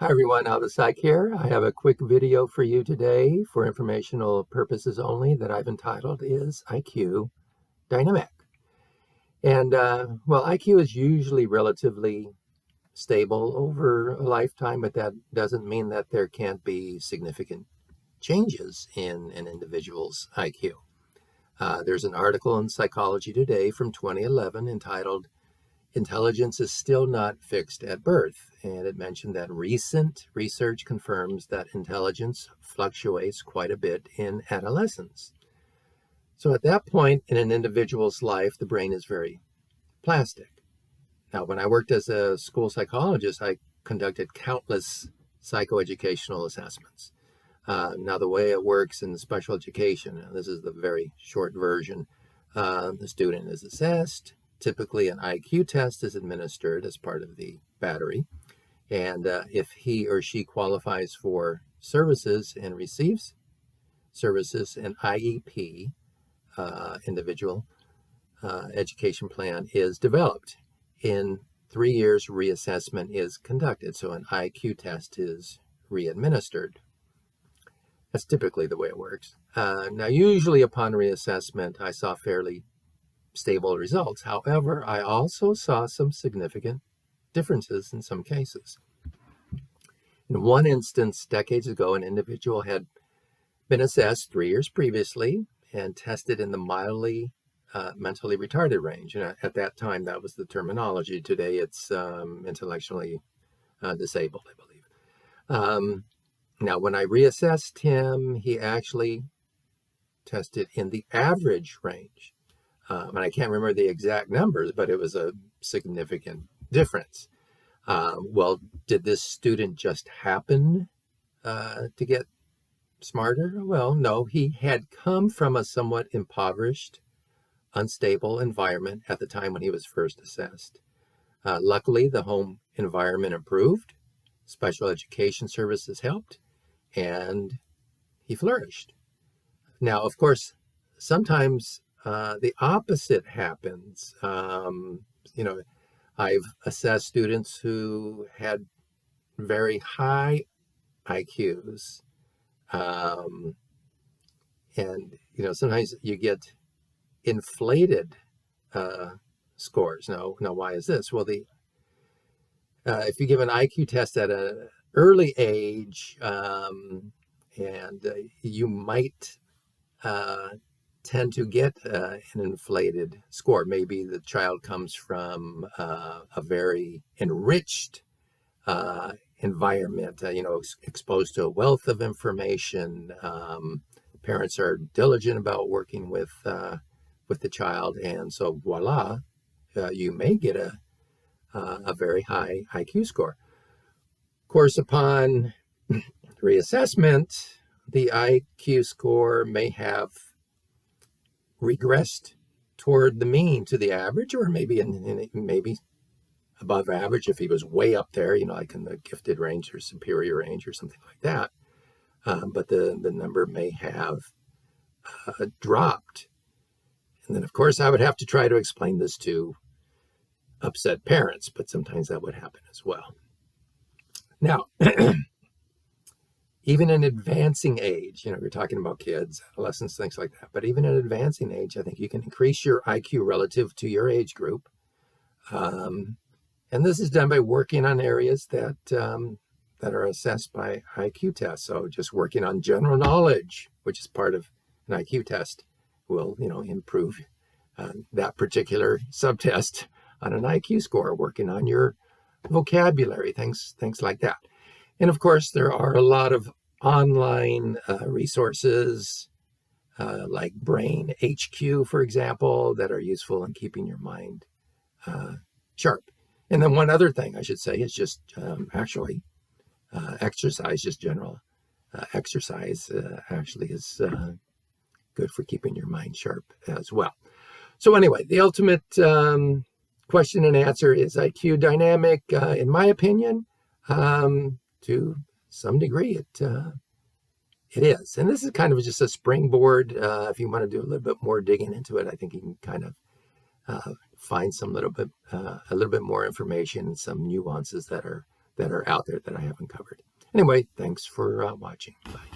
Hi everyone, Al the Psych here. I have a quick video for you today for informational purposes only that I've entitled Is IQ Dynamic? And well, IQ is usually relatively stable over a lifetime, but that doesn't mean that there can't be significant changes in an individual's IQ. There's an article in Psychology Today from 2011 entitled Intelligence is Still Not Fixed at Birth, and it mentioned that recent research confirms that intelligence fluctuates quite a bit in adolescence. So at that point in an individual's life, the brain is very plastic. Now, when I worked as a school psychologist, I conducted countless psychoeducational assessments. Now, the way it works in special education, and this is the very short version, the student is assessed. Typically, an IQ test is administered as part of the battery. And if he or she qualifies for services and receives services, an IEP, individual education plan, is developed. In 3 years, reassessment is conducted. So an IQ test is re-administered. That's typically the way it works. Now, usually upon reassessment, I saw fairly stable results. However, I also saw some significant differences in some cases. In one instance, decades ago, an individual had been assessed 3 years previously and tested in the mildly mentally retarded range. And at that time, that was the terminology. Today, it's intellectually disabled, I believe. Now, when I reassessed him, he actually tested in the average range. And I can't remember the exact numbers, but it was a significant difference. Well, did this student just happen to get smarter? Well, no, he had come from a somewhat impoverished, unstable environment at the time when he was first assessed. Luckily, the home environment improved, special education services helped, and he flourished. Now, of course, sometimes the opposite happens. I've assessed students who had very high IQs. And sometimes you get inflated scores. Now, why is this? Well, if you give an IQ test at an early age, and you might tend to get an inflated score. Maybe the child comes from a very enriched environment, exposed to a wealth of information. Parents are diligent about working with the child, and so voila, you may get a very high IQ score. Of course, upon reassessment, the IQ score may have regressed toward the mean, to the average, or maybe maybe above average if he was way up there, like in the gifted range or superior range or something like that. But the number may have dropped. And then, of course, I would have to try to explain this to upset parents, but sometimes that would happen as well. Now, even in advancing age, we're talking about kids, adolescents, things like that. But even in advancing age, I think you can increase your IQ relative to your age group. And this is done by working on areas that are assessed by IQ tests. So just working on general knowledge, which is part of an IQ test, will improve that particular subtest on an IQ score. Working on your vocabulary, things like that. And of course, there are a lot of online resources like Brain HQ, for example, that are useful in keeping your mind sharp. And then one other thing I should say is just exercise, just general exercise actually is good for keeping your mind sharp as well. So anyway, the ultimate question and answer is IQ dynamic, in my opinion. To some degree, it is. And this is kind of just a springboard. If you want to do a little bit more digging into it, I think you can kind of find a little bit more information and some nuances that are that are out there that I haven't covered. Anyway, thanks for watching. Bye.